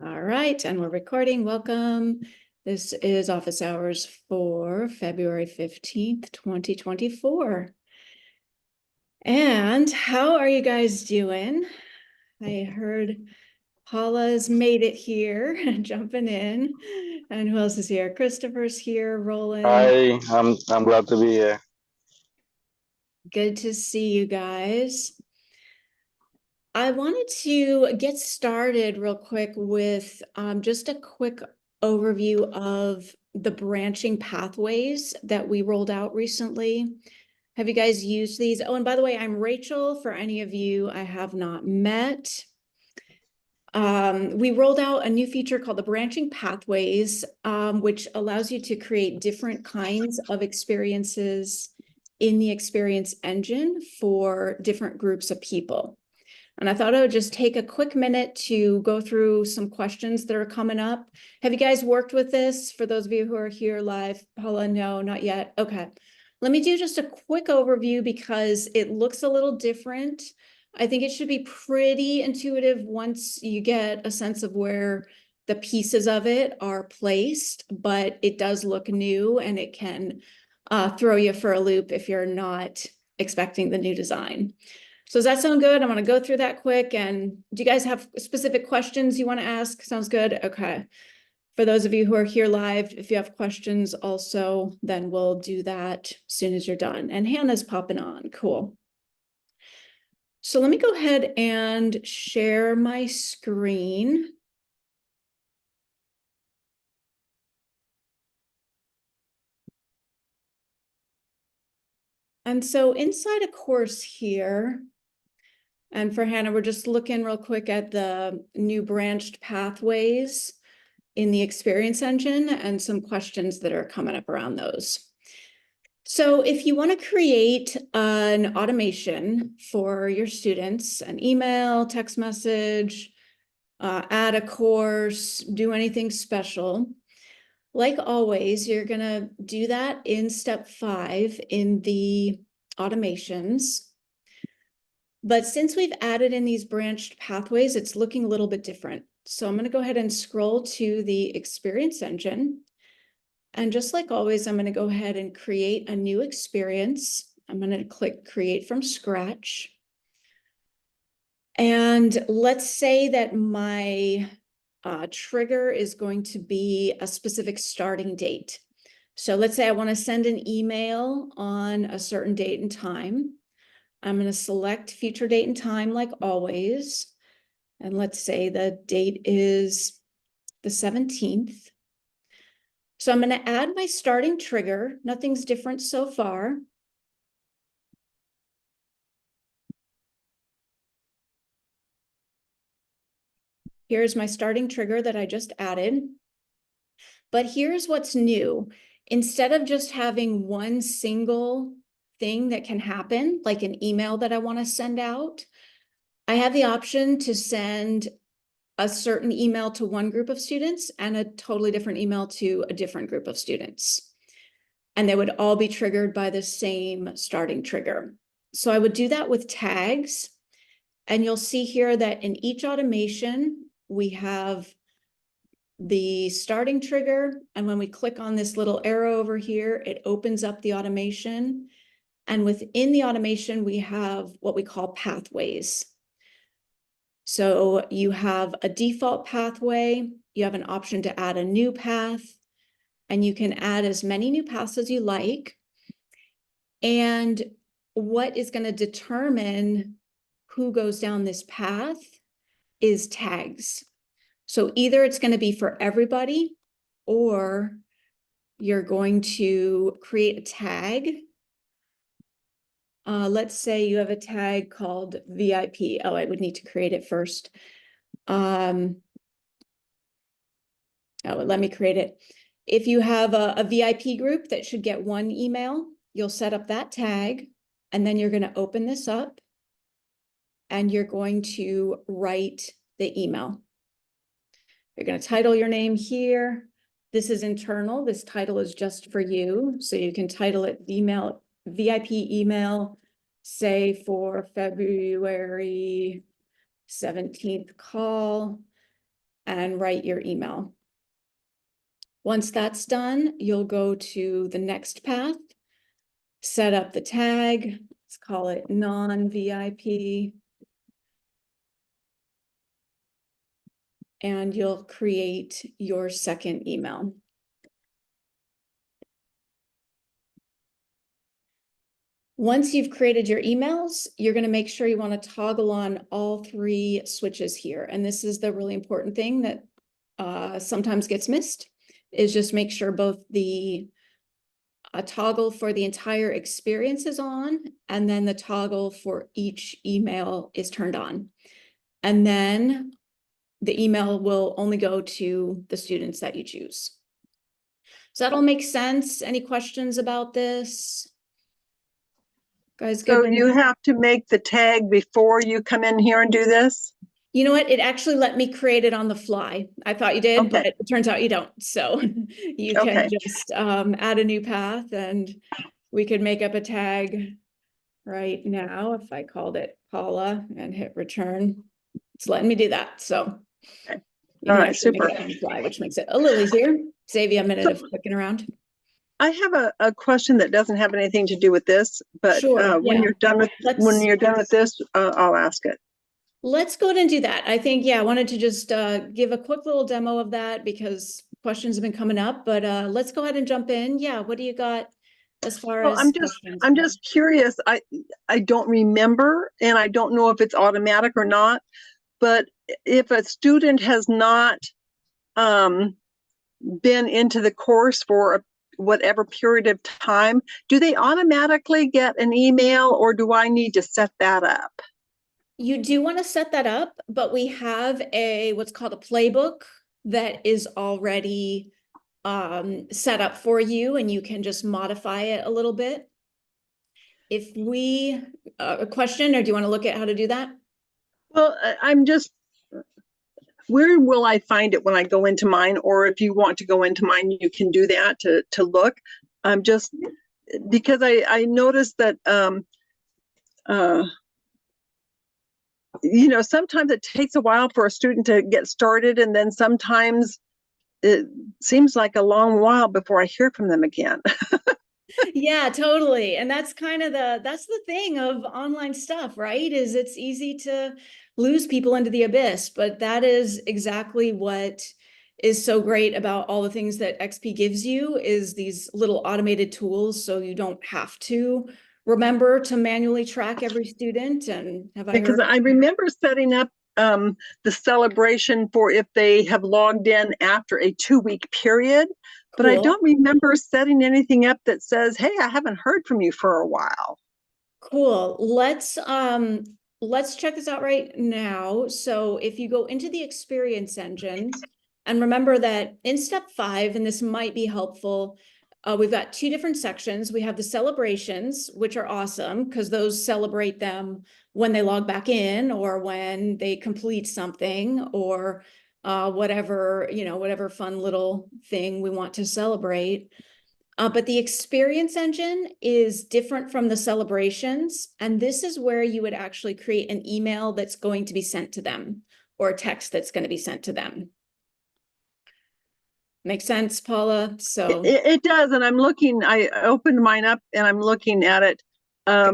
All right, and we're recording. Welcome. This is office hours for February 15th, 2024. And how are you guys doing? I heard Paula's made it here, jumping in. And who else is here? Christopher's here, Roland. Hi, I'm glad to be here. Good to see you guys. I wanted to get started real quick with just a quick overview of the branching pathways that we rolled out recently. Have you guys used these? Oh, and by the way, I'm Rachel, for any of you I have not met. We rolled out a new feature called the branching pathways, which allows you to create different kinds of experiences in the experience engine for different groups of people. And I thought I would just take a quick minute to go through some questions that are coming up. Have you guys worked with this? For those of you who are here live, Paula, no, not yet. Okay. Let me do just a quick overview because it looks a little different. I think it should be pretty intuitive once you get a sense of where the pieces of it are placed, but it does look new and it can throw you for a loop if you're not expecting the new design. So does that sound good? I'm going to go through that quick. And do you guys have specific questions you want to ask? Sounds good? Okay. For those of you who are here live, if you have questions also, then we'll do that as soon as you're done. And Hannah's popping on. Cool. So let me go ahead and share my screen. And so inside a course here, and for Hannah, we're just looking real quick at the new branched pathways in the experience engine and some questions that are coming up around those. So if you want to create an automation for your students, an email, text message, add a course, do anything special, like always, you're going to do that in step 5 in the automations. But since we've added in these branched pathways, it's looking a little bit different. So I'm going to go ahead and scroll to the experience engine. And just like always, I'm going to go ahead and create a new experience. I'm going to click create from scratch. And let's say that my trigger is going to be a specific starting date. So let's say I want to send an email on a certain date and time. I'm going to select future date and time like always. And let's say the date is the 17th. So I'm going to add my starting trigger. Nothing's different so far. Here's my starting trigger that I just added. But here's what's new. Instead of just having one single thing that can happen, like an email that I want to send out, I have the option to send a certain email to one group of students and a totally different email to a different group of students. And they would all be triggered by the same starting trigger. So I would do that with tags. And you'll see here that in each automation, we have the starting trigger. And when we click on this little arrow over here, it opens up the automation. And within the automation, we have what we call pathways. So you have a default pathway, you have an option to add a new path, and you can add as many new paths as you like. And what is going to determine who goes down this path is tags. So either it's going to be for everybody, or you're going to create a tag. Let's say you have a tag called VIP. Oh, I would need to create it first. Oh, let me create it. If you have a VIP group that should get one email, you'll set up that tag, and then you're going to open this up, and you're going to write the email. You're going to title your name here. This is internal. This title is just for you. So you can title it email, VIP email, say for February 17th call. and write your email. Once that's done, you'll go to the next path, set up the tag, let's call it non-VIP, and you'll create your second email. Once you've created your emails, you're going to make sure you want to toggle on all three switches here. And this is the really important thing that sometimes gets missed, is just make sure both the toggle for the entire experience is on, and then the toggle for each email is turned on. And then the email will only go to the students that you choose. Does that all make sense? Any questions about this? Guys, good? So you have to make the tag before you come in here and do this? You know what? It actually let me create it on the fly. I thought you did, Okay. but it turns out you don't. So you can just add a new path, and we could make up a tag right now. If I called it Paula and hit return, it's letting me do that. So Okay. you can actually super. make it on the fly, which makes it a little easier. Save you a minute of clicking around. I have a question that doesn't have anything to do with this, but Sure, when yeah. you're done with this, I'll ask it. Let's go ahead and do that. I think, yeah, I wanted to just give a quick little demo of that because questions have been coming up, but let's go ahead and jump in. Yeah, what do you got as far Well, as I'm just curious. I don't remember, and I don't know if it's automatic or not, but if a student has not been into the course for whatever period of time, do they automatically get an email, or do I need to set that up? You do want to set that up, but we have what's called a playbook that is already set up for you, and you can just modify it a little bit. If we, a question, or do you want to look at how to do that? Well, I'm just, where will I find it when I go into mine? Or if you want to go into mine, you can do that to look. I'm just, because I noticed that, you know, sometimes it takes a while for a student to get started, and then sometimes it seems like a long while before I hear from them again. Yeah, totally. And that's kind of that's the thing of online stuff, right? Is it's easy to lose people into the abyss, but that is exactly what is so great about all the things that XP gives you, is these little automated tools, so you don't have to remember to manually track every student. And have I Because heard? I remember setting up the celebration for if they have logged in after a 2-week period, but I Cool. don't remember setting anything up that says, hey, I haven't heard from you for a while. Cool. Let's check this out right now. So if you go into the experience engine, and remember that in step 5, and this might be helpful, we've got 2 different sections. We have the celebrations, which are awesome because those celebrate them when they log back in, or when they complete something, or whatever, you know, whatever fun little thing we want to celebrate. But the experience engine is different from the celebrations. And this is where you would actually create an email that's going to be sent to them, or a text that's going to be sent to them. Make sense, Paula? So it does. And I'm looking, I opened mine up and I'm looking at it. I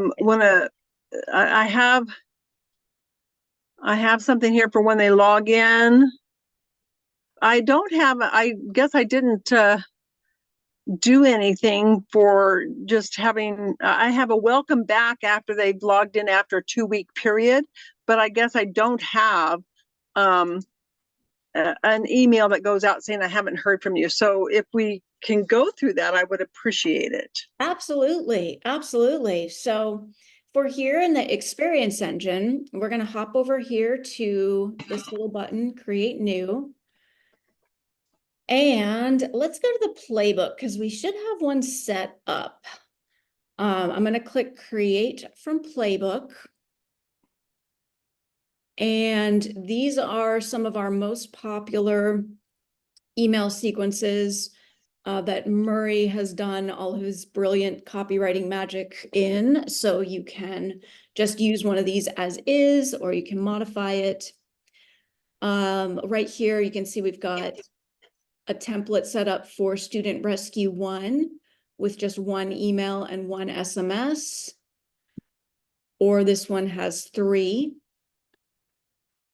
have something here for when they log in. I don't have, I guess I didn't do anything for just having, I have a welcome back after they've logged in after a 2-week period, but I guess I don't have an email that goes out saying I haven't heard from you. So if we can go through that, I would appreciate it. absolutely, absolutely. So for here in the experience engine, we're going to hop over here to this little button, create new. And let's go to the playbook because we should have one set up. I'm going to click create from playbook. And these are some of our most popular email sequences that Murray has done all his brilliant copywriting magic in. So you can just use one of these as is, or you can modify it. Right here, you can see we've got a template set up for Student Rescue 1 with just one email and one SMS. Or this one has 3.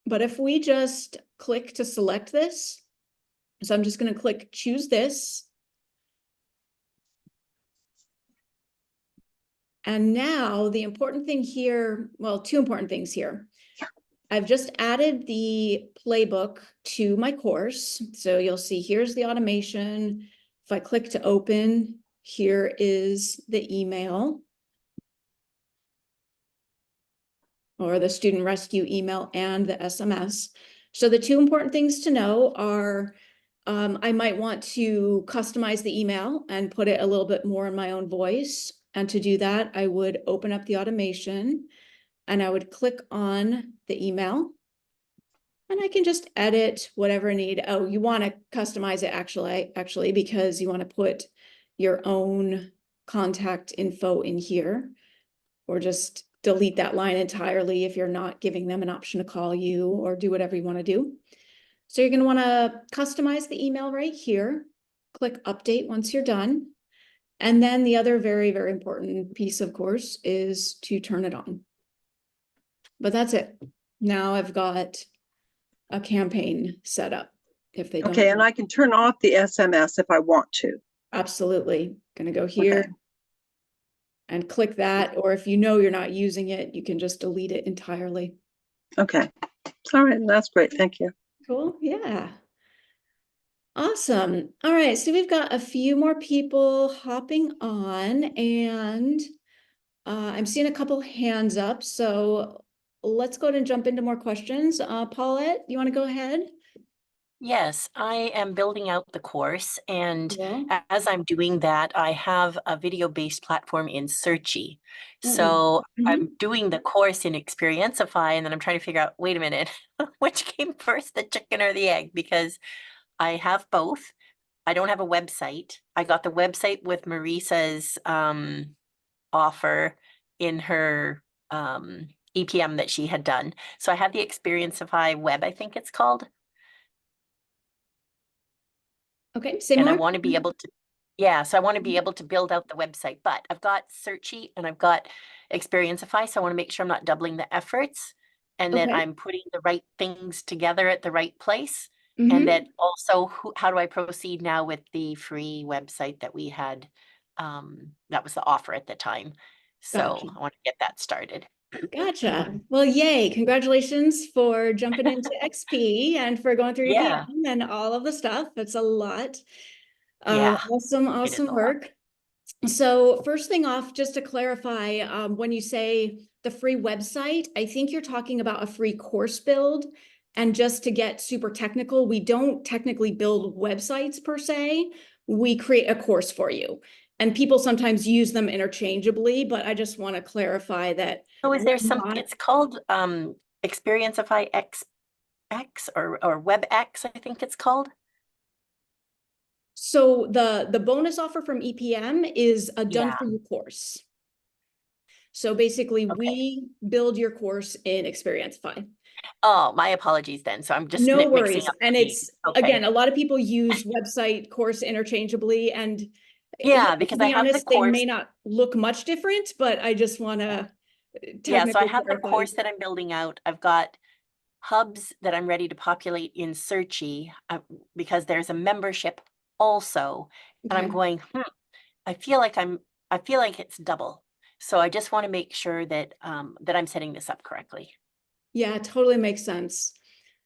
But if we just click to select this, so I'm just going to click choose this. And now the important thing here, well, 2 important things here. I've just added the playbook to my course. So you'll see here's the automation. If I click to open, here is the email or the student rescue email and the SMS. So the 2 important things to know are I might want to customize the email and put it a little bit more in my own voice. And to do that, I would open up the automation and I would click on the email. And I can just edit whatever I need. Oh, you want to customize it actually, because you want to put your own contact info in here, or just delete that line entirely if you're not giving them an option to call you, or do whatever you want to do. So you're going to want to customize the email right here. Click update once you're done. And then the other very, very important piece, of course, is to turn it on. But that's it. Now I've got a campaign set up. If they don't. Okay, and I can turn off the SMS if I want to. Absolutely. Gonna go here. Okay. And click that, or if you know you're not using it, you can just delete it entirely. Okay. All right, that's great. Thank you. Cool. Yeah. Awesome. All right, so we've got a few more people hopping on, and I'm seeing a couple hands up, so let's go ahead and jump into more questions. Paulette, you want to go ahead? Yes, I am building out the course, and Well, as I'm doing that, I have a video-based platform in Searchy. mm-mm. So Mhm. I'm doing the course in Xperiencify, and then I'm trying to figure out, wait a minute, which came first, the chicken or the egg? Because I have both. I don't have a website. I got the website with Marisa's offer in her EPM that she had done. So I have the Xperiencify web, I think it's called. Okay, say And I more. want to be able to, yeah, so I want to be able to build out the website, but I've got Searchy and I've got Xperiencify, so I want to make sure I'm not doubling the efforts and that Okay. I'm putting the right things together at the right place. Mhm. And that also, how do I proceed now with the free website that we had? That was the offer at the time. So Gotcha. I want to get that started. Gotcha. Well, yay. Congratulations for jumping into XP and for going through Yeah. EPM and all of the stuff. It's a lot. Yeah. Awesome, It is a awesome lot. work. So first thing off, just to clarify, when you say the free website, I think you're talking about a free course build. And just to get super technical, we don't technically build websites per se. We create a course for you. And people sometimes use them interchangeably, but I just want to clarify that. So is there we're something, not- it's called Xperiencify X or WebX, I think it's called? So the bonus offer from EPM is a done Yeah. for you course. So basically, Okay. we build your course in Xperiencify. Oh, my apologies then. So I'm just No mixing worries. up the And names. it's, Okay. again, a lot of people use website course interchangeably, and Yeah, to because I be have the honest, they course. may not look much different, but I just want to Yeah, so I technically have the clarify. course that I'm building out. I've got hubs that I'm ready to populate in Searchy because there's a membership also. And I'm Okay. going, I feel like it's double. So I just want to make sure that that I'm setting this up correctly. Yeah, totally makes sense.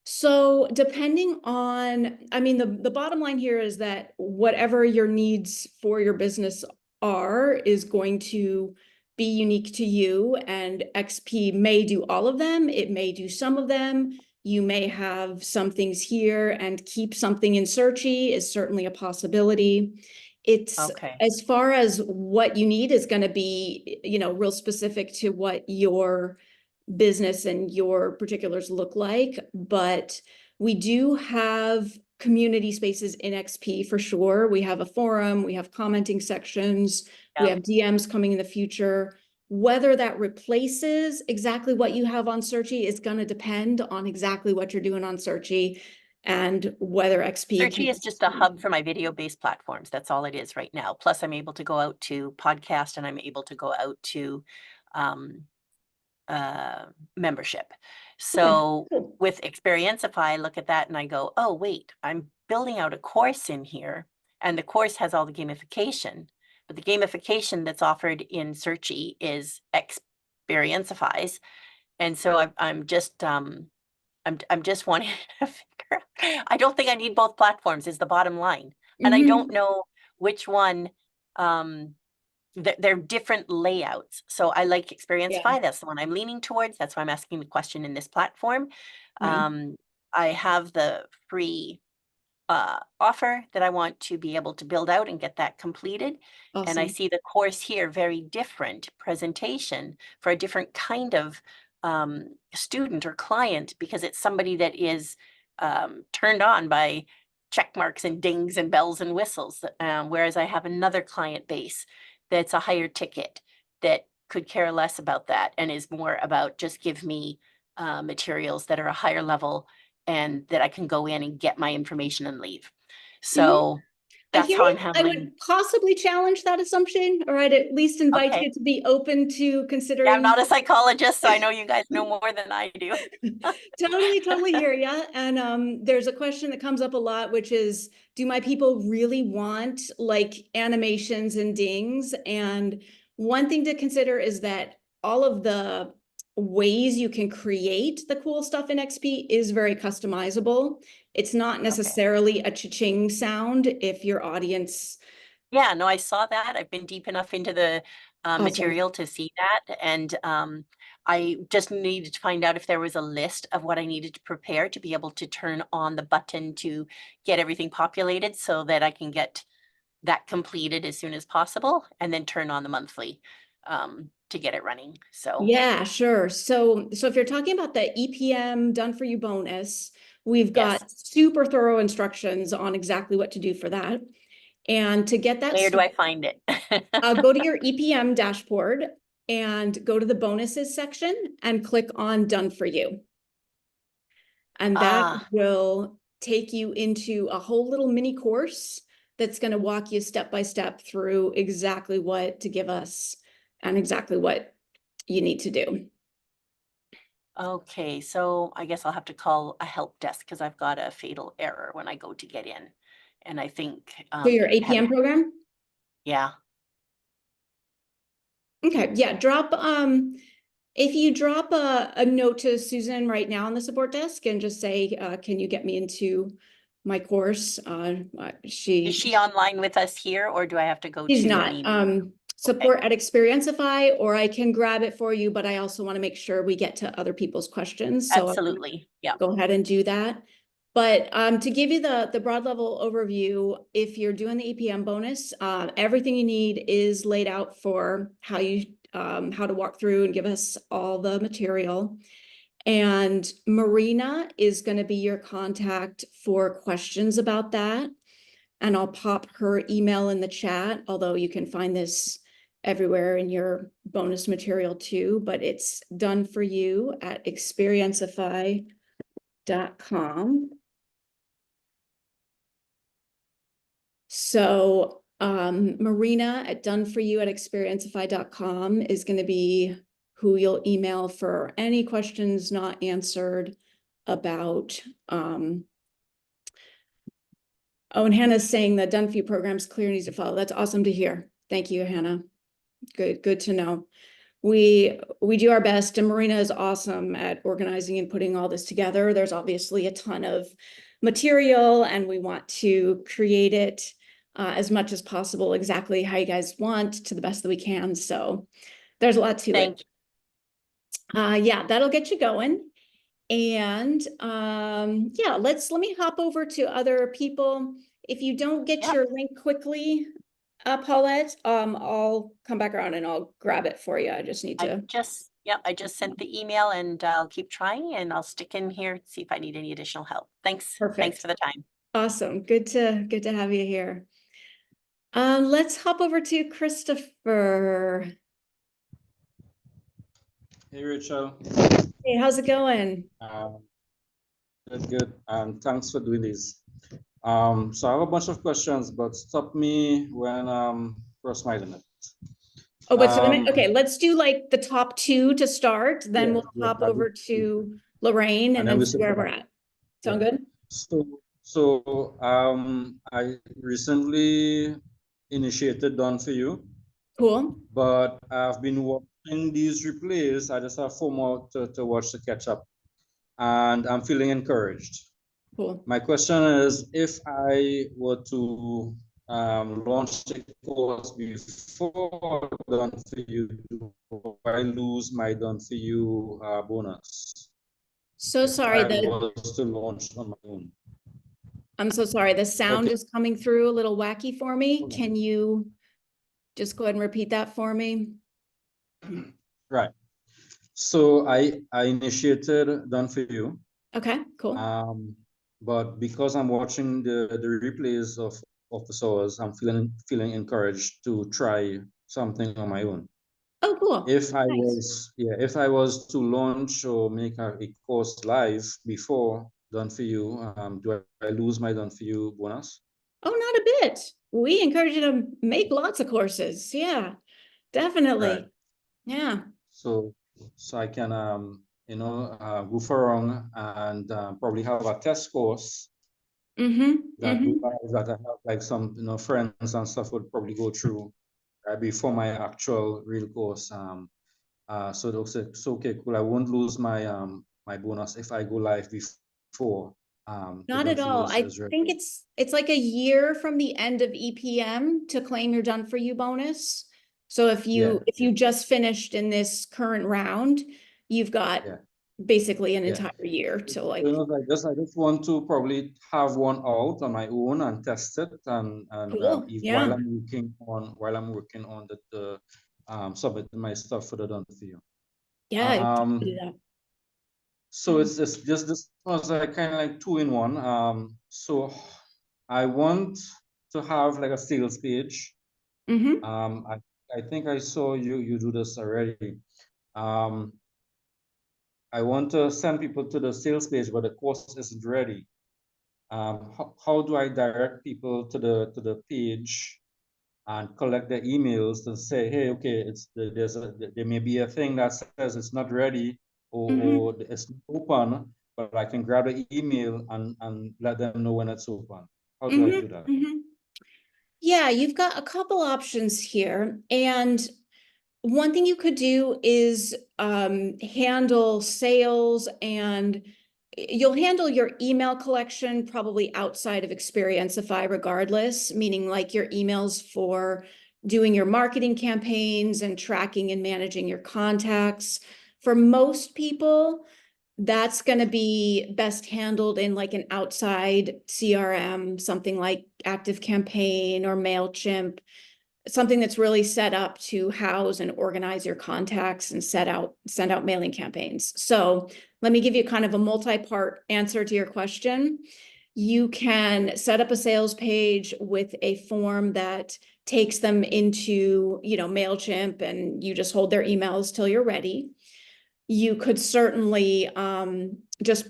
So depending on, I mean, the bottom line here is that whatever your needs for your business are is going to be unique to you, and XP may do all of them. It may do some of them. You may have some things here and keep something in Searchy is certainly a possibility. It's Okay. as far as what you need is going to be, real specific to what your business and your particulars look like, but we do have community spaces in XP for sure. We have a forum, we have commenting sections, we Yeah. have DMs coming in the future. Whether that replaces exactly what you have on Searchy is going to depend on exactly what you're doing on Searchy and whether XP Searchy is just a hub for my video-based platforms. That's all it is right now. Plus, I'm able to go out to podcast and I'm able to go out to membership. So cool. with Xperiencify, I look at that and I go, oh, wait, I'm building out a course in here and the course has all the gamification, but the gamification that's offered in Searchy is Xperiencify's. And so I'm just wanting to figure out, I don't think I need both platforms is the bottom line. And I don't know which one, they're different layouts. So I like Xperiencify. That's the one I'm leaning towards. That's why I'm asking the question in this platform. I have the free offer that I want to be able to build out and get that completed. And I Awesome. see the course here, very different presentation for a different kind of student or client, because it's somebody that is turned on by check marks and dings and bells and whistles. Whereas I have another client base that's a higher ticket that could care less about that and is more about just give me materials that are a higher level and that I can go in and get my information and leave. So I that's hear how you. I'm I handling. would possibly challenge that assumption, or I'd at least invite Okay. you to be open to Yeah, I'm considering. not a psychologist, so I know you guys know more than I do. Totally hear ya. And there's a question that comes up a lot, which is, do my people really want like animations and dings? And one thing to consider is that all of the ways you can create the cool stuff in XP is very customizable. It's not necessarily a cha-ching sound if your audience. Yeah, no, I saw that. I've been deep enough into the Awesome. material to see that. And I just needed to find out if there was a list of what I needed to prepare to be able to turn on the button to get everything populated so that I can get that completed as soon as possible and then turn on the monthly to get it running. So Yeah, sure. So if you're talking about the EPM done for you bonus, we've got yes. super thorough instructions on exactly what to do for that. And to get that, Where do I find it? go to your EPM dashboard and go to the bonuses section and click on done for you. And that will take you into a whole little mini course that's going to walk you step by step through exactly what to give us and exactly what you need to do. Okay, so I guess I'll have to call a help desk because I've got a fatal error when I go to get in. And I think For your APM program? Yeah. Okay, yeah, drop if you drop a note to Susan right now on the support desk and just say, can you get me into my course? Is she online with us here or do I have to go She's to not. an email? Support at Xperiencify, or I can grab it for you, but I also want to make sure we get to other people's questions. So Absolutely. Yeah. go ahead and do that. But to give you the broad level overview, if you're doing the EPM bonus, everything you need is laid out for how to walk through and give us all the material. And Marina is going to be your contact for questions about that. And I'll pop her email in the chat, although you can find this everywhere in your bonus material too, but it's done for you at Xperiencify.com. So Marina at doneforyou@Xperiencify.com is going to be who you'll email for any questions not answered about. Oh, and Hannah's saying the Done For You program's clear and easy to follow. That's awesome to hear. Thank you, Hannah. Good to know. We do our best, and Marina is awesome at organizing and putting all this together. There's obviously a ton of material, and we want to create it as much as possible exactly how you guys want to the best that we can. So there's a lot to it. Yeah, that'll get you going. And yeah, let me hop over to other people. If you don't get your link quickly, Paulette, I'll come back around and I'll grab it for you. I just need to. I just sent the email and I'll keep trying and I'll stick in here to see if I need any additional help. Thanks. Perfect. Thanks for the time. Awesome. Good to have you here. Let's hop over to Christopher. Hey, Rachel. Hey, how's it going? Good. Thanks for doing this. So I have a bunch of questions, but stop me when cross my limit. Oh, but Um, let's do like the top two to start, then yeah, we'll yeah, hop that'd be over cool. to Lorraine And and then then we see circle where we're back. at. Yeah. Sound good? I recently initiated Done For You, Cool, but I've been watching these replays. I just have FOMO to watch the catch up, and I'm feeling encouraged. cool. My question is, if I were to launch the course before Done For You, do I lose my Done For You bonus? So If sorry, I was to launch on my own. I'm so sorry. The sound Okay. is coming through a little wacky for me. Can you just go ahead and repeat that for me? Right. So I initiated Done For You. Okay, cool. But because I'm watching the replays of the SOAs, I'm feeling encouraged to try something on my own. Oh, cool. If I Nice. was to launch or make a course live before Done For You, do I lose my Done For You bonus? Oh, not a bit. We encourage you to make lots of courses. Yeah, definitely. Right. Yeah. So I can goof around and probably have a test course that go live, that I have like some friends and stuff would probably go through before my actual real course. So they'll say, so okay, cool. I won't lose my my bonus if I go live before the Not Done at For You all. I is ready. think it's like a year from the end of EPM to claim your Done For You bonus. So if you just finished in this current round, you've got basically an entire year to like. I just want to probably have one out on my own and test it, and Cool. while Yeah. I'm working on the submitting my stuff for the Done For You. Yeah, you can do that. So it's just this was like kind of like two in one. So I want to have like a sales page. I think I saw you do this already. I want to send people to the sales page, but the course isn't ready. How do I direct people to the page and collect their emails to say, hey, okay, there may be a thing that says it's not ready or it's not open, but I can grab the email and let them know when it's open. How do I do that? Yeah, you've got a couple options here. And one thing you could do is handle sales, and you'll handle your email collection probably outside of Xperiencify regardless, meaning like your emails for doing your marketing campaigns and tracking and managing your contacts. For most people, that's going to be best handled in like an outside CRM, something like ActiveCampaign or MailChimp, something that's really set up to house and organize your contacts and send out mailing campaigns. So let me give you kind of a multi-part answer to your question. You can set up a sales page with a form that takes them into, MailChimp, and you just hold their emails till you're ready. You could certainly just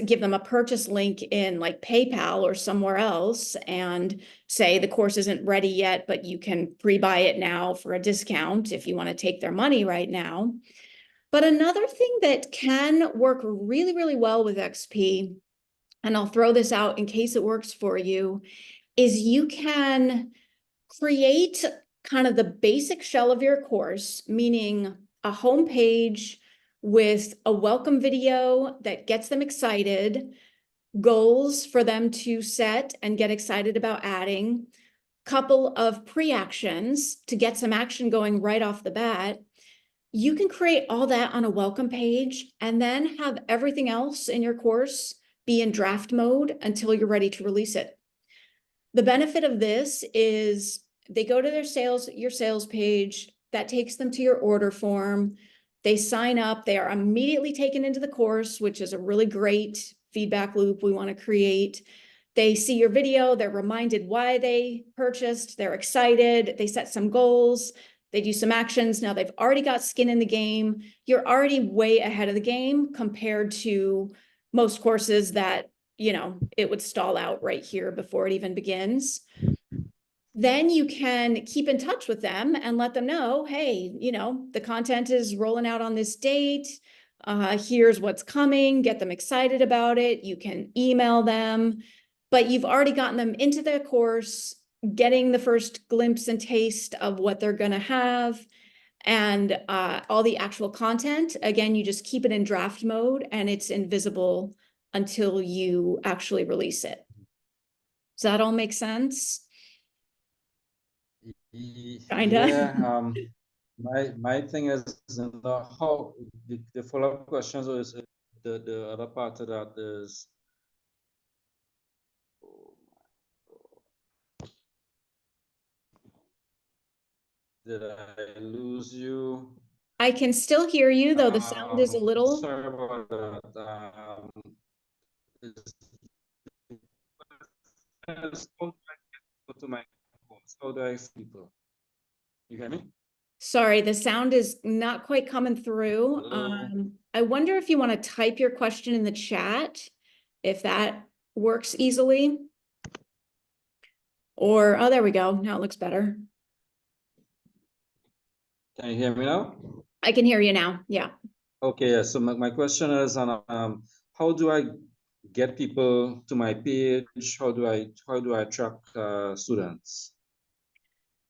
give them a purchase link in like PayPal or somewhere else and say the course isn't ready yet, but you can pre-buy it now for a discount if you want to take their money right now. But another thing that can work really, really well with XP, and I'll throw this out in case it works for you, is you can create kind of the basic shell of your course, meaning a homepage with a welcome video that gets them excited, goals for them to set and get excited about adding, couple of pre-actions to get some action going right off the bat. You can create all that on a welcome page and then have everything else in your course be in draft mode until you're ready to release it. The benefit of this is they go to your sales page, that takes them to your order form. They sign up, they are immediately taken into the course, which is a really great feedback loop we want to create. They see your video, they're reminded why they purchased, they're excited, they set some goals, they do some actions. Now they've already got skin in the game. You're already way ahead of the game compared to most courses that, you know, it would stall out right here before it even begins. Then you can keep in touch with them and let them know, hey, you know, the content is rolling out on this date. Here's what's coming, get them excited about it. You can email them, but you've already gotten them into the course, getting the first glimpse and taste of what they're going to have. And all the actual content, again, you just keep it in draft mode and it's invisible until you actually release it. Does that all make sense? Kinda. Yeah, my thing is, you know, how the follow-up questions is the other part of that is, did I lose you? I can still hear you, though the sound is a little. Sorry about that. Go to my phones. How do I see people? You hear me? Sorry, the sound is not quite coming through. Hello? I wonder if you want to type your question in the chat, if that works easily. Or, oh, there we go. Now it looks better. Can you hear me now? I can hear you now. Yeah. Okay, yeah. So my question is on how do I get people to my page? How do I attract students?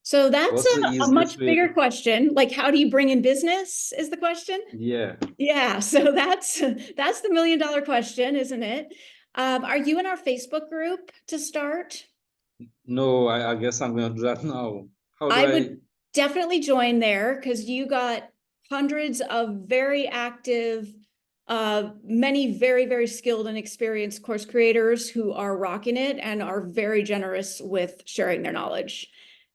So that's What's the a easiest much way? bigger question. Like, how do you bring in business is the question? Yeah. Yeah, so that's the million-dollar question, isn't it? Are you in our Facebook group to start? No, I guess I'm gonna do that now. How do I I? would definitely join there because you got hundreds of very active, many very, very skilled and experienced course creators who are rocking it and are very generous with sharing their knowledge.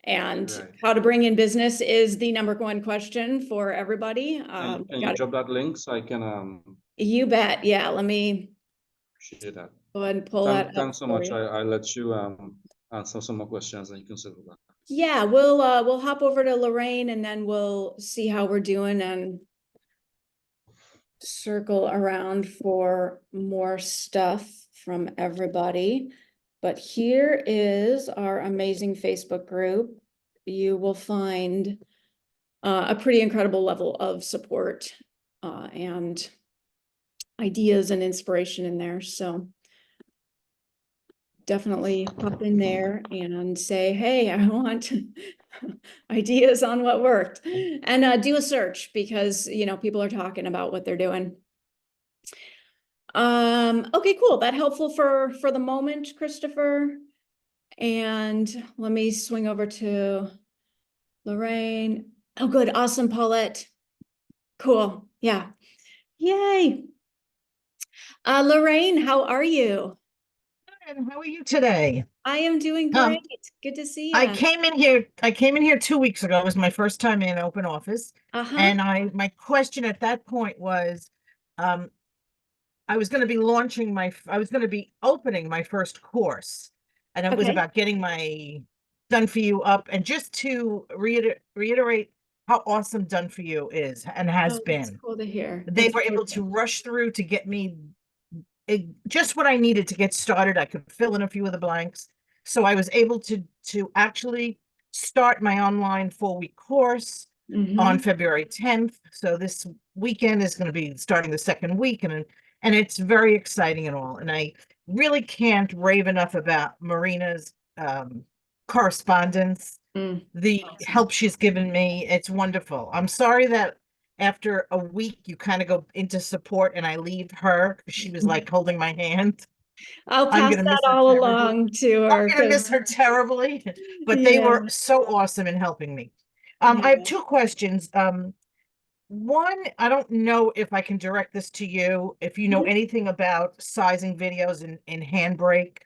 And Right. how to bring in business is the number one question for everybody. Can you drop that link so I can You bet. Yeah, let me share that? go ahead and pull that up Thanks so for much. you. I'll let you answer some more questions and you can circle back. Yeah, we'll hop over to Lorraine and then we'll see how we're doing and circle around for more stuff from everybody. But here is our amazing Facebook group. You will find a pretty incredible level of support and ideas and inspiration in there. So definitely hop in there and say, hey, I want ideas on what worked, and do a search because, you know, people are talking about what they're doing. Okay, cool. That helpful for the moment, Christopher. And let me swing over to Lorraine. Oh, good. Awesome, Paulette. Cool. Yeah. Yay. Lorraine, how are you? And how are you today? I am doing Um, great. Good to see I you. came in here 2 weeks ago. It was my first time in open office. Uh-huh. And my question at that point was, I was going to be opening my first course. And it was Okay. about getting my Done For You up. And just to reiterate how awesome Done For You is and has Oh, that's been. cool to hear. They That's were able to rush through to get me just what I needed to get started. I could fill in a few of the blanks. So I was able to actually start my online 4-week course on February 10th. So this weekend is going to be starting the second week, and it's very exciting and all. And I really can't rave enough about Marina's correspondence, the Awesome. help she's given me. It's wonderful. I'm sorry that after a week you kind of go into support and I leave her because she was like holding my hand. I'll I'm pass gonna miss that her all terribly. along to I'm her. gonna miss 'Cause- her terribly, but they were Yeah. so awesome in helping me. I Yeah. have two questions. One, I don't know if I can direct this to you, if you know Mhm. anything about sizing videos in Handbrake.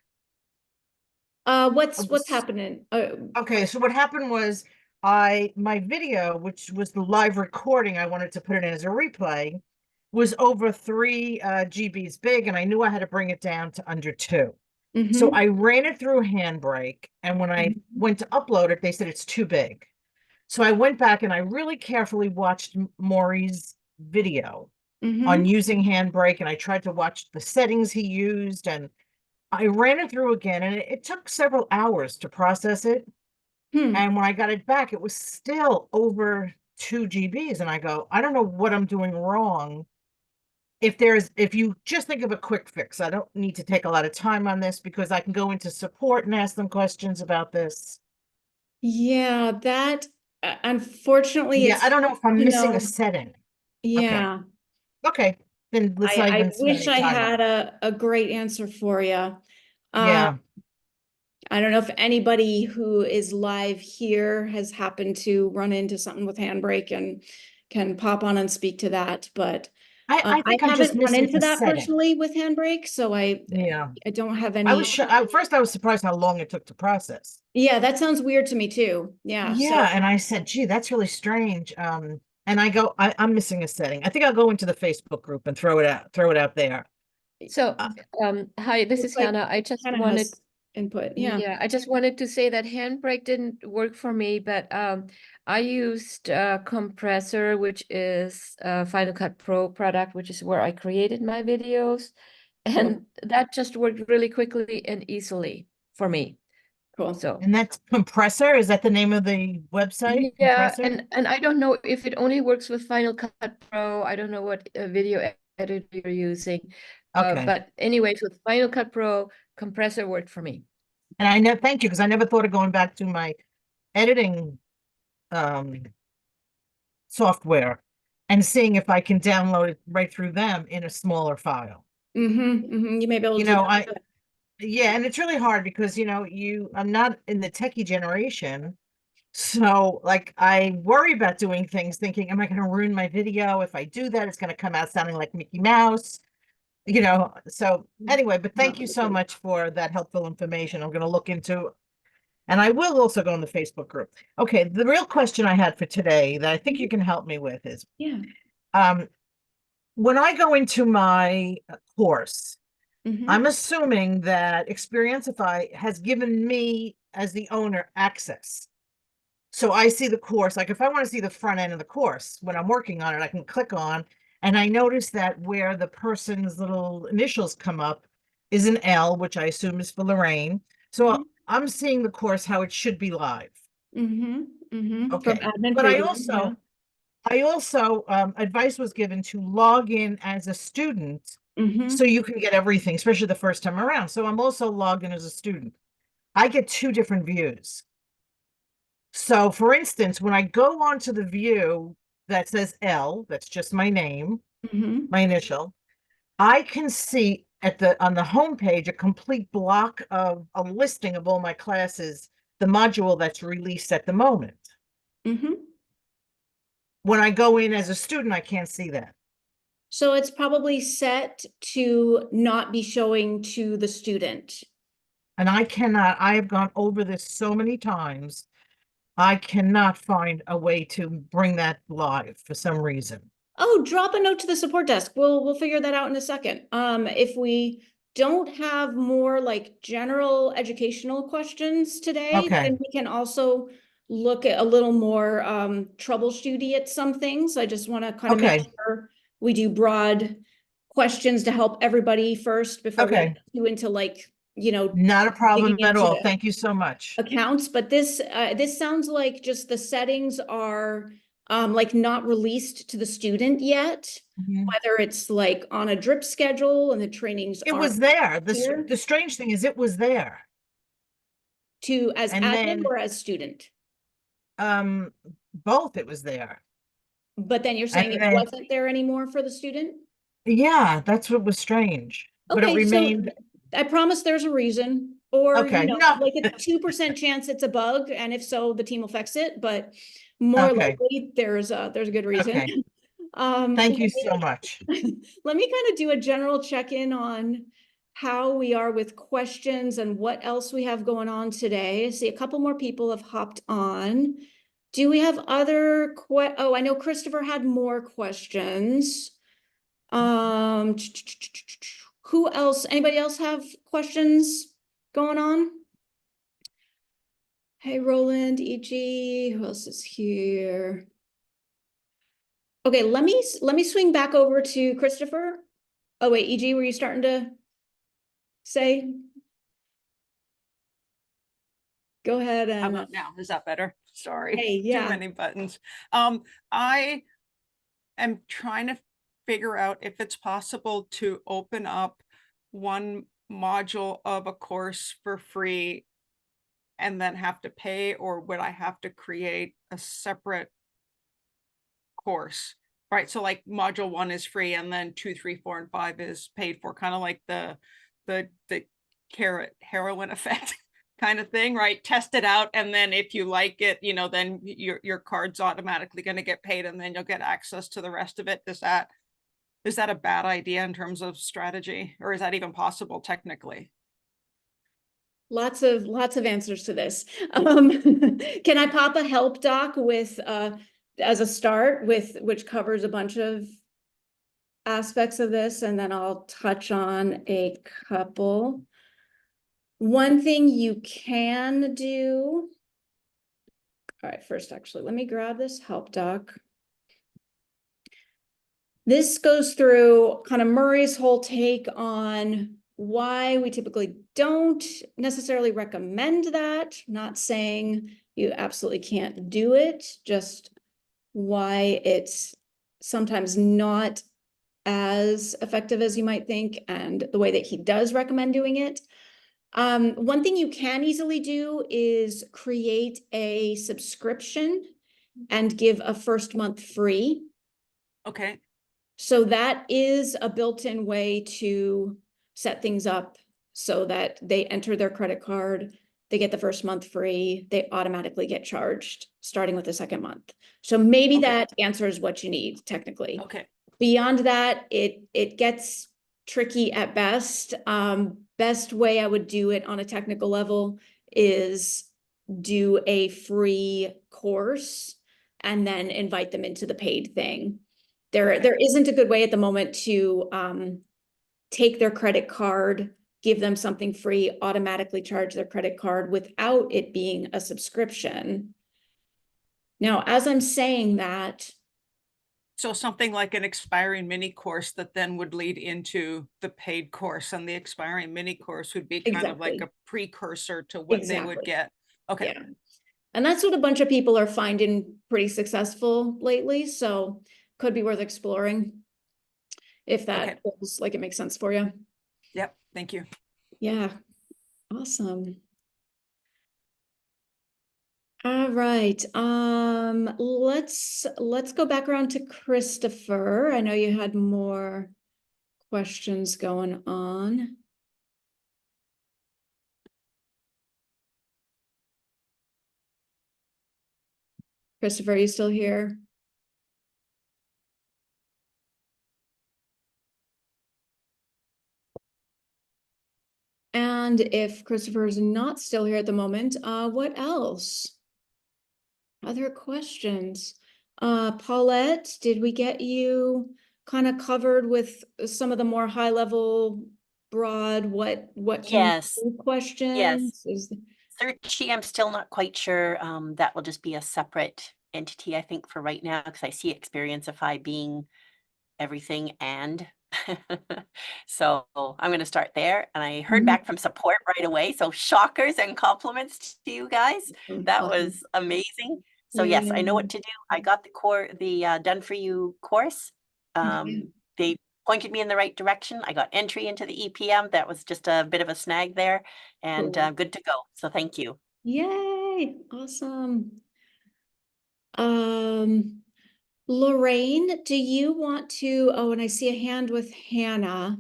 What's happening? Okay, so what happened was my video, which was the live recording, I wanted to put it in as a replay, was over 3 GBs big, and I knew I had to bring it down to under 2. So Mhm. I ran it through Handbrake, and when I Mhm. went to upload it, they said it's too big. So I went back and I really carefully watched Maury's video Mhm. on using Handbrake, and I tried to watch the settings he used, and I ran it through again, and it took several hours to process it. Hmm. And when I got it back, it was still over 2 GBs. And I go, I don't know what I'm doing wrong. If you just think of a quick fix, I don't need to take a lot of time on this because I can go into support and ask them questions about this. Yeah, that unfortunately Yeah, it's, I don't know if I'm you missing know, a setting. yeah. Okay, then let's not I even spend wish any I time on had it. a great answer for you. Yeah, I don't know if anybody who is live here has happened to run into something with Handbrake and can pop on and speak to that, but I I think I'm just haven't run missing into a that setting. personally with Handbrake, so I Yeah, don't have I was any. first I was surprised how long it took to process. Yeah, that sounds weird to me too. Yeah, so Yeah, and I said, gee, that's really strange. And I'm missing a setting. I think I'll go into the Facebook group and throw it out there. So, Uh, hi, this looks is like Hannah. I just Hannah wanted, has input. Yeah. yeah, I just wanted to say that Handbrake didn't work for me, but I used Compressor, which is Final Cut Pro product, which is where I created my videos, and that just worked really quickly and easily for me. Cool. So. And that's Compressor. Is that the name of the website? Yeah, Compressor? and I don't know if it only works with Final Cut Pro. I don't know what video editor you're using. Okay. But anyways, with Final Cut Pro, Compressor worked for me. And I know, thank you, because I never thought of going back to my editing software and seeing if I can download it right through them in a smaller file. You may be able to You do know, that. yeah, and it's really hard because, I'm not in the techie generation. So like I worry about doing things thinking, am I going to ruin my video? If I do that, it's going to come out sounding like Mickey Mouse, So anyway, but thank you so much for that helpful information. I'm going to look into, and I will also go in the Facebook group. Okay, the real question I had for today that I think you can help me with is, Yeah. when I go into my course, Mhm. I'm assuming that Xperiencify has given me as the owner access. So I see the course, like if I want to see the front end of the course, when I'm working on it, I can click on, and I notice that where the person's little initials come up is an L, which I assume is for Lorraine. So Mhm. I'm seeing the course how it should be live. From Okay, admin but I preview, yeah. also, advice was given to log in as a student so you can get everything, especially the first time around. So I'm also logged in as a student. I get 2 different views. So for instance, when I go onto the view that says L, that's just my name, my initial, I can see on the homepage a complete block of a listing of all my classes, the module that's released at the moment. When I go in as a student, I can't see that. So it's probably set to not be showing to the student. And I have gone over this so many times. I cannot find a way to bring that live for some reason. Oh, drop a note to the support desk. We'll figure that out in a second. If we don't have more like general educational questions today, Okay. then we can also look at a little more troubleshooty at some things. I just want to kind of make sure we do broad questions to help everybody first before we get into like, Not a problem digging at into all. the Thank you so much. accounts, but this sounds like just the settings are like not released to the student yet, whether it's like on a drip schedule and the trainings It are was there. here The strange thing is it was there. to as And admin then or as student. both it was there. But then you're saying And it then, wasn't there anymore for the student? yeah, that's what was strange. But it Okay, so remained. I promise there's a reason, or Okay, no. like a 2% chance it's a bug, and if so, the team will fix it. But more Okay. likely, there's a good reason. Okay. Thank you so much. Let me kind of do a general check-in on how we are with questions and what else we have going on today. I see a couple more people have hopped on. Do we have other oh, I know Christopher had more questions. Who else? Anybody else have questions going on? Hey, Roland, EG, who else is here? Okay, let me swing back over to Christopher. Oh wait, EG, were you starting to say? Go ahead How and about now? Is that better? Sorry. hey, Too yeah. many buttons. I am trying to figure out if it's possible to open up one module of a course for free and then have to pay, or would I have to create a separate course? Right, so like module 1 is free and then 2, 3, 4, and 5 is paid for, kind of like the carrot heroin effect kind of thing, right? Test it out, and then if you like it, you know, then your card's automatically going to get paid, and then you'll get access to the rest of it. Is that a bad idea in terms of strategy, or is that even possible technically? Lots of answers to this. Can I pop a help doc with as a start with which covers a bunch of aspects of this, and then I'll touch on a couple. One thing you can do. All right, first, actually, let me grab this help doc. This goes through kind of Murray's whole take on why we typically don't necessarily recommend that. Not saying you absolutely can't do it, just why it's sometimes not as effective as you might think, and the way that he does recommend doing it. One thing you can easily do is create a subscription and give a first month free. Okay. So that is a built-in way to set things up so that they enter their credit card, they get the first month free, they automatically get charged starting with the second month. So maybe Okay. that answers what you need technically. Okay. Beyond that, it gets tricky at best. Best way I would do it on a technical level is do a free course and then invite them into the paid thing. There isn't a good way at the moment to take their credit card, give them something free, automatically charge their credit card without it being a subscription. Now, as I'm saying that, So something like an expiring mini course that then would lead into the paid course, and the expiring mini course would be kind of like exactly. a precursor to what they would Exactly. get. Okay. Yeah. And that's what a bunch of people are finding pretty successful lately. So could be worth exploring if that feels like it makes sense for you. Yep. Thank you. Yeah. Awesome. All right. Let's go back around to Christopher. I know you had more questions going on. Christopher, are you still here? And if Christopher is not still here at the moment, what else? Other questions? Paulette, did we get you kind of covered with some of the more high level, broad, what can Yes. you do questions? Is Searchy, I'm still not quite sure. That will just be a separate entity, I think, for right now, because I see Xperiencify being everything and. So I'm going to start there. And I heard back from support right away. So shockers and compliments to you guys. That was amazing. So yes, I know what to do. I got the done for you course. They pointed me in the right direction. I got entry into the EPM. That was just a bit of a snag there, and Cool. good to go. So thank you. Yay, awesome. Lorraine, do you want to, oh, and I see a hand with Hannah.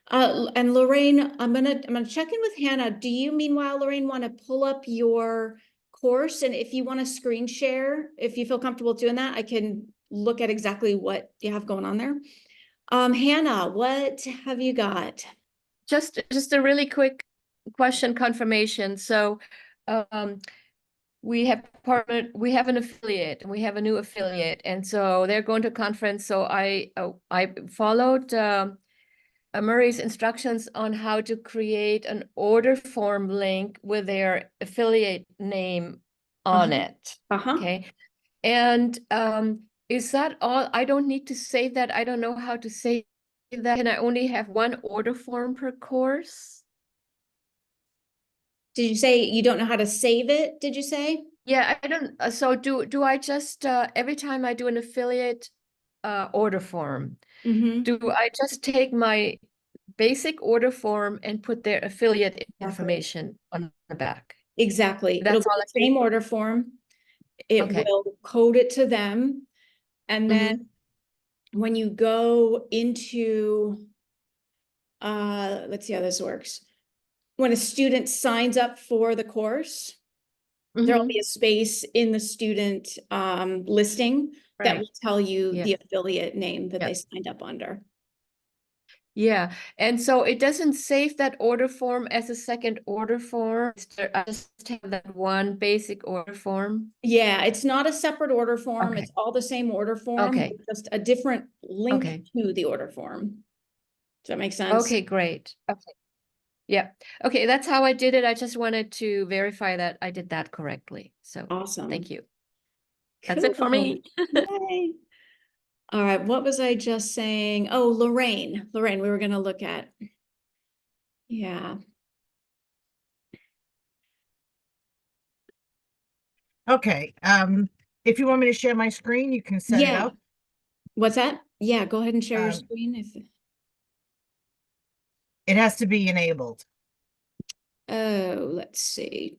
And Lorraine, I'm gonna check in with Hannah. Do you meanwhile, Lorraine, want to pull up your course? And if you want to screen share, if you feel comfortable doing that, I can look at exactly what you have going on there. Hannah, what have you got? Just a really quick question confirmation. So we have partnered, we have an affiliate, and we have a new affiliate, and so they're going to a conference. So I followed Murray's instructions on how to create an order form link with their affiliate name on it. Okay. And is that all? I don't need to save that. I don't know how to save that. Can I only have one order form per course? Did you say you don't know how to save it? Did you say? Yeah, I don't. So do I just every time I do an affiliate order form, Mm-hmm. do I just take my basic order form and put their affiliate information on the back? Exactly. It'll That's be all the I do? same order form. It Okay. will code it to them. And then when you go into, let's see how this works. When a student signs up for the course, there'll be a space in the student listing that will tell you Yeah. the affiliate name that Yeah. they signed up under. Yeah, and so it doesn't save that order form as a second order form. I just have that one basic order form. Yeah, it's not a separate order form. Okay. It's all the same order form, Okay. with just a different link Okay. to the order form. Does that make sense? Okay, great. Okay. Yeah. Okay, that's how I did it. I just wanted to verify that I did that correctly. So Awesome. thank you. That's it for me. Yay. All right, what was I just saying? Oh, Lorraine, we were going to look at. Yeah. Okay, if you want me to share my screen, you can set it Yeah. up. What's that? Yeah, go ahead and share your Um, screen. It has to be enabled. Oh, let's see.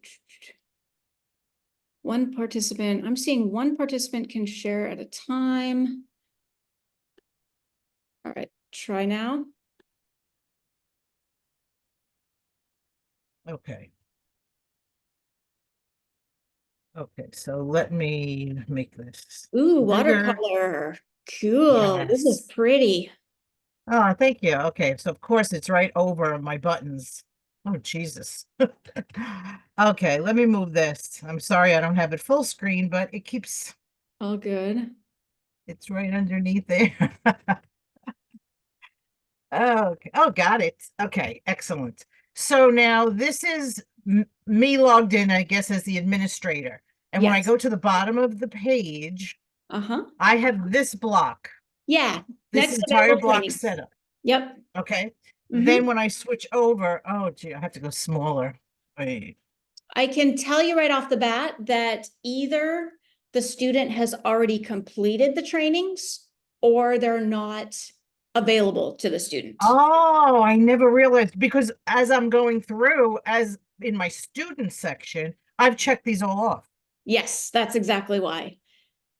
One participant, I'm seeing one participant can share at a time. All right, try now. Okay. Okay, so let me make this. Ooh, bigger. watercolor. Cool. This is Yes. pretty. Oh, thank you. Okay, so of course it's right over my buttons. Oh, Jesus. Okay, let me move this. I'm sorry I don't have it full screen, but it keeps, All good. it's right underneath there. Okay, oh, got it. Okay, excellent. So now this is me logged in, I guess, as the administrator. And when I Yes. go to the bottom of the page, Uh-huh. I have this block, Yeah. this Next entire available block training. set up. Yep. Okay. Mhm. Then when I switch over, oh gee, I have to go smaller. Wait. I can tell you right off the bat that either the student has already completed the trainings or they're not available to the student. Oh, I never realized, because as I'm going through, as in my student section, I've checked these all off. Yes, that's exactly why.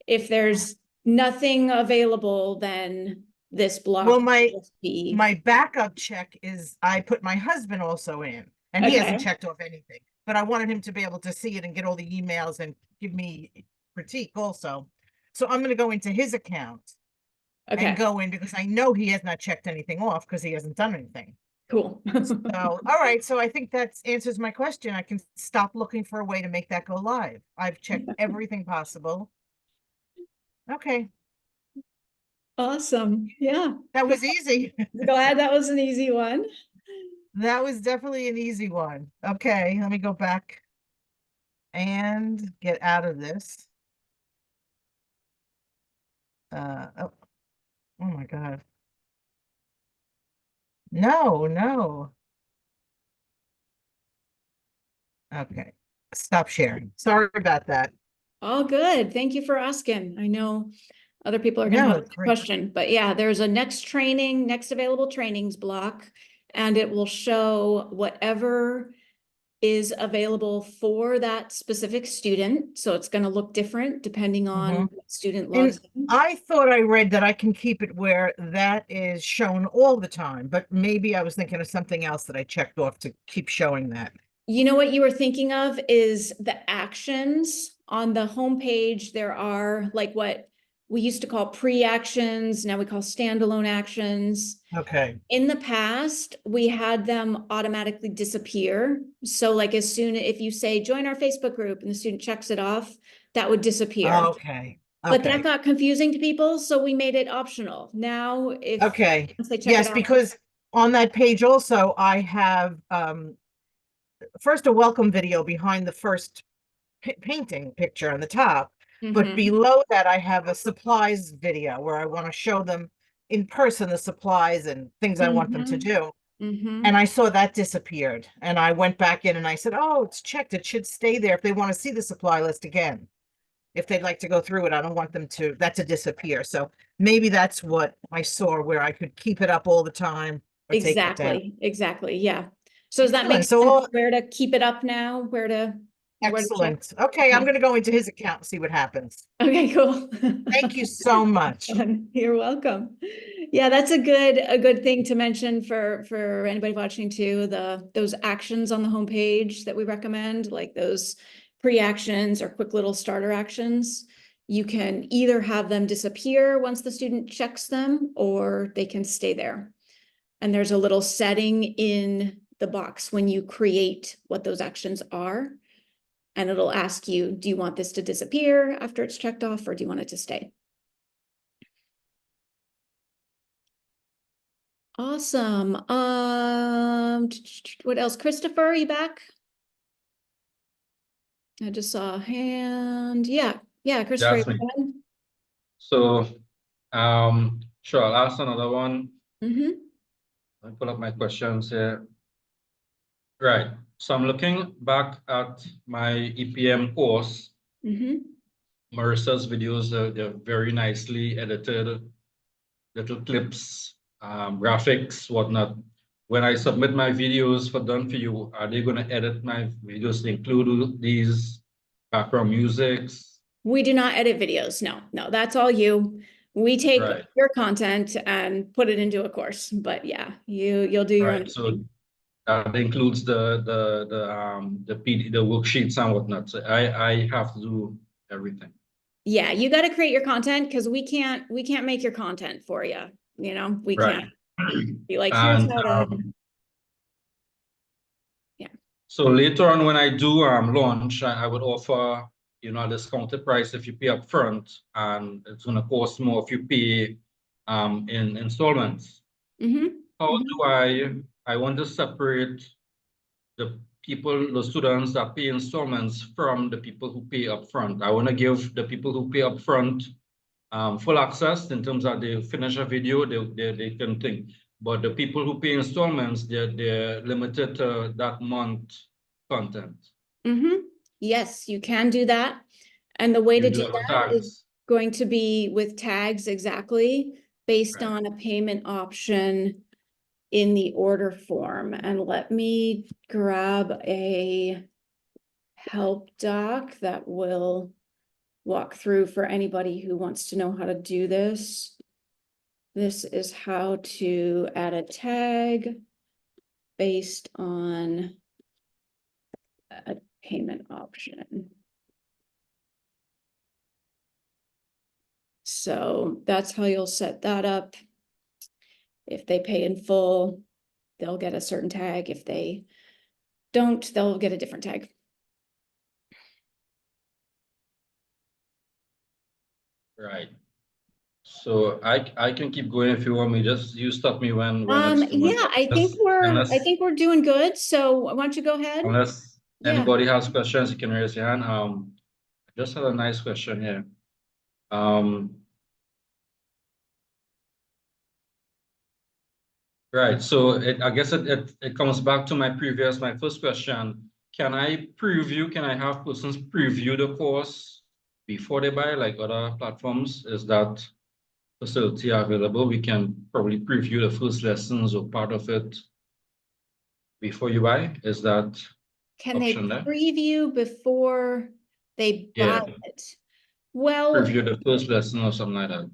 If there's nothing available, then this block Well, will my just be. backup check is I put my husband also in, and he hasn't Okay. checked off anything, but I wanted him to be able to see it and get all the emails and give me critique also. So I'm gonna go into his account Okay, and go in, because I know he has not checked anything off because he hasn't done anything. cool. So, all right, so I think that answers my question. I can stop looking for a way to make that go live. I've checked everything possible. Okay, Awesome. Yeah. that was easy. Glad that was an easy one. That was definitely an easy one. Okay, let me go back and get out of this. Oh, oh my God. No, no. Okay, stop sharing. Sorry about that. All good. Thank you for asking. I know other people are going to No, have a it's great. question, but yeah, there's a next available trainings block, and it will show whatever is available for that specific student. So it's going to look different depending on what student logs in. I thought I read that I can keep it where that is shown all the time, but maybe I was thinking of something else that I checked off to keep showing that. You know what you were thinking of is the actions on the homepage. There are like what we used to call pre-actions. Now we call standalone actions. Okay. In the past, we had them automatically disappear. So like as soon if you say join our Facebook group and the student checks it off, that would disappear. Okay. But that got confusing to people, so we made it optional. Now, if Okay. once they check Yes, it off, because on that page also, I have first a welcome video behind the first painting picture on the top. But Mhm. below that, I have a supplies video where I want to show them in person the supplies and things I want them to do. Mhm. And I saw that disappeared. And I went back in and I said, oh, it's checked. It should stay there if they want to see the supply list again. If they'd like to go through it, I don't want them to disappear. So maybe that's what I saw, where I could keep it up all the time or take it down. Exactly. Yeah. So does that make Excellent. sense So where to keep it up now? Where to check? excellent. Okay, I'm going to go into his account and see what happens. Okay, cool. Thank you so much. You're welcome. Yeah, that's a good thing to mention for anybody watching too. Those actions on the homepage that we recommend, like those pre-actions or quick little starter actions. You can either have them disappear once the student checks them, or they can stay there. And there's a little setting in the box when you create what those actions are. And it'll ask you, do you want this to disappear after it's checked off, or do you want it to stay? Awesome. What else? Christopher, are you back? I just saw a hand. Yeah, Christopher. That's me. So, sure, I'll ask another one. Mm-hmm. Let me pull up my questions here. Right. So I'm looking back at my EPM course. Mm-hmm. Marissa's videos, they're very nicely edited, little clips, graphics, whatnot. When I submit my videos for done for you, are they going to edit my videos to include these background musics? We do not edit videos. No, that's all you. We take Right. your content and put it into a course. But yeah, you'll do your own Right. So thing. that includes the worksheets and whatnot. So I have to do everything. Yeah, you got to create your content, because we can't make your content for you. You know, we Right. can't be like, here's And how to. Yeah. so later on, when I do launch, I would offer, a discounted price if you pay up front, and it's going to cost more if you pay in installments. Mm-hmm. How do I want to separate the students that pay installments from the people who pay upfront. I want to give the people who pay upfront full access in terms of they finish a video, they can think. But the people who pay installments, they're limited to that month content. Mm-hmm. Yes, you can do that. And the way to You do do have that is tags. going to be with tags, exactly, based Right. on a payment option in the order form. And let me grab a help doc that will walk through for anybody who wants to know how to do this. This is how to add a tag based on a payment option. So that's how you'll set that up. If they pay in full, they'll get a certain tag. If they don't, they'll get a different tag. Right. So I can keep going if you want me. Just you stop me when it's too much. Yeah, I think we're doing good. So why don't you go ahead? Unless Yeah. anybody has questions, you can raise your hand. I just had a nice question here. Right. So I guess it comes back to my first question. Can I have persons preview the course before they buy, like other platforms? Is that facility available? We can probably preview the first lessons or part of it before you buy. Is that Can they option there? preview before they buy Yeah. it? Well, Preview the first lesson or something like that.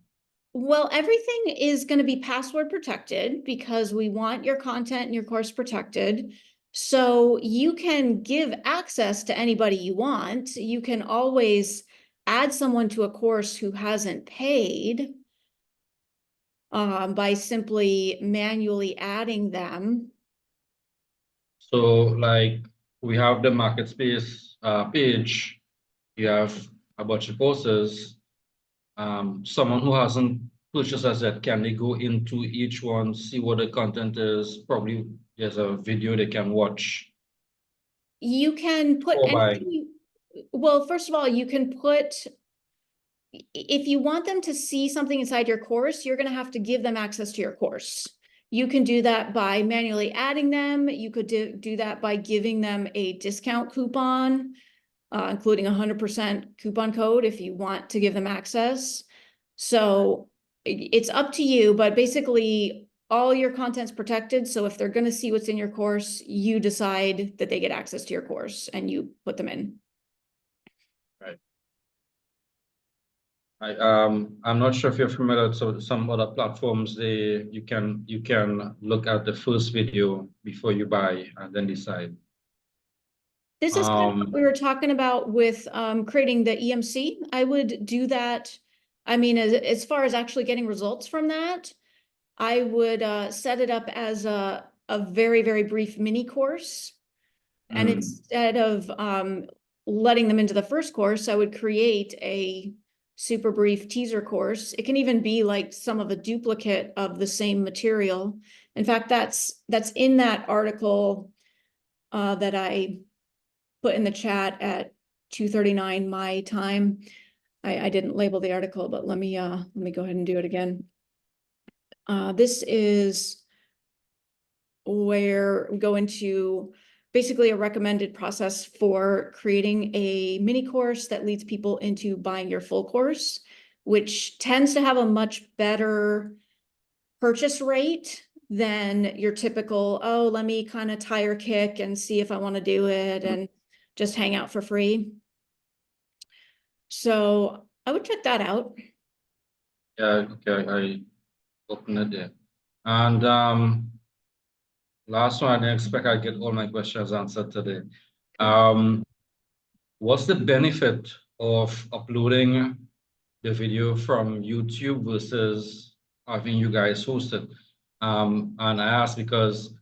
Well, everything is going to be password protected, because we want your content and your course protected. So you can give access to anybody you want. You can always add someone to a course who hasn't paid by simply manually adding them. So like we have the market space page, you have a bunch of courses. Someone who hasn't purchasers that can they go into each one, see what the content is? Probably there's a video they can watch You can put or buy. anything well, first of all, you can put, if you want them to see something inside your course, you're going to have to give them access to your course. You can do that by manually adding them. You could do that by giving them a discount coupon, including 100% coupon code if you want to give them access. So it's up to you, but basically all your content's protected. So if they're going to see what's in your course, you decide that they get access to your course and you put them in. I'm not sure if you're familiar with some other platforms. You can look at the first video before you buy and then decide. This is kind of what we were talking about with creating the EMC. I would do that. I mean, as far as actually getting results from that, I would set it up as a very, very brief mini course. And instead of letting them into the first course, I would create a super brief teaser course. It can even be like some of a duplicate of the same material. In fact, that's in that article that I put in the chat at 2:39 my time. I didn't label the article, but let me go ahead and do it again. This is where we go into basically a recommended process for creating a mini course that leads people into buying your full course, which tends to have a much better purchase rate than your typical, oh, let me kind of tire kick and see if I want to do it and just hang out for free. So I would check that out. Yeah, okay, I opened it there. And last one, I didn't expect I'd get all my questions answered today. What's the benefit of uploading the video from YouTube versus having you guys host it? And I ask because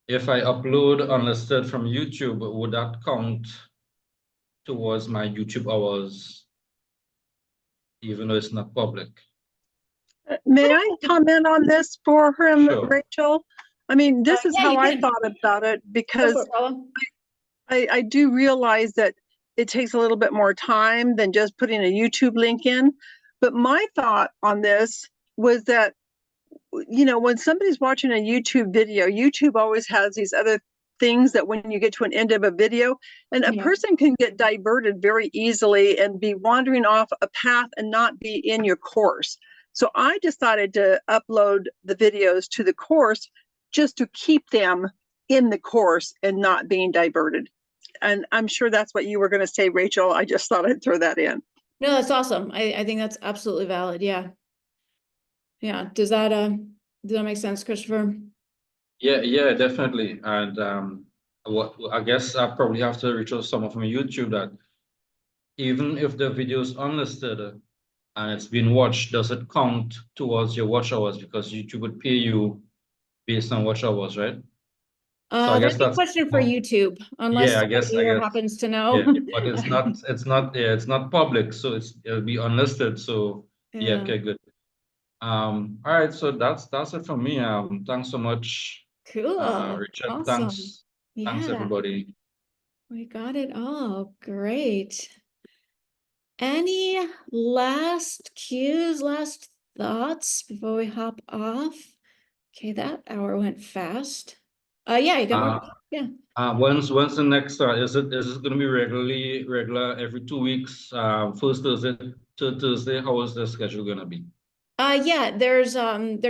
if I upload unlisted from YouTube, would that count towards my YouTube hours, even though it's not public? May I comment on this for him, Sure. Rachel? I mean, this is Yeah, how you I can. thought about it, because Go for it, Paula. I do realize that it takes a little bit more time than just putting a YouTube link in. But my thought on this was that, you know, when somebody's watching a YouTube video, YouTube always has these other things that when you get to an end of a video, and a Yeah. person can get diverted very easily and be wandering off a path and not be in your course. So I decided to upload the videos to the course just to keep them in the course and not being diverted. And I'm sure that's what you were going to say, Rachel. I just thought I'd throw that in. No, that's awesome. I think that's absolutely valid. Yeah. Yeah. Does that make sense, Christopher? Yeah, definitely. And what I guess I probably have to reach out someone from YouTube that even if the video is unlisted and it's been watched, does it count towards your watch hours? Because YouTube would pay you based on watch hours, right? So I guess That's a that's question for YouTube, unless yeah, I somebody guess here happens to know. yeah, but it's not public, so it'll be unlisted. So yeah, Yeah. okay, good. All right, so that's it from me. Thanks so much, Cool. Richard. Awesome. Thanks Yeah, everybody. we got it all. Great. Any last cues, last thoughts before we hop off? Okay, that hour went fast. Yeah, you got more. Yeah. When's the next is it gonna be regular every 2 weeks? First Thursday to Thursday. How is the schedule gonna be? Yeah, they're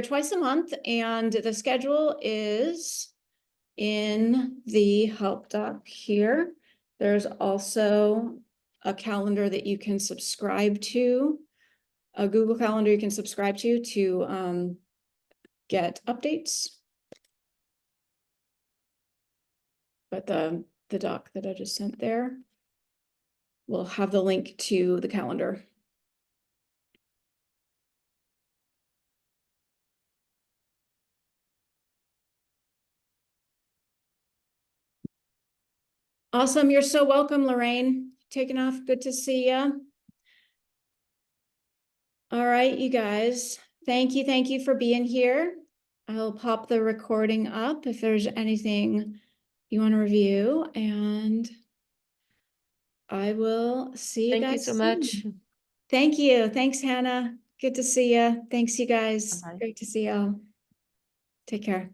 twice a month, and the schedule is in the help doc here. There's also a calendar that you can subscribe to, a Google Calendar you can subscribe to get updates. But the doc that I just sent there will have the link to the calendar. Awesome. You're so welcome, Lorraine. Taking off. Good to see you. All right, you guys. Thank you for being here. I'll pop the recording up if there's anything you want to review, and I will see you Thank you guys so soon. much. Thank you. Thanks, Hannah. Good to see you. Thanks, you guys. Bye-bye. Great to see y'all. Take care.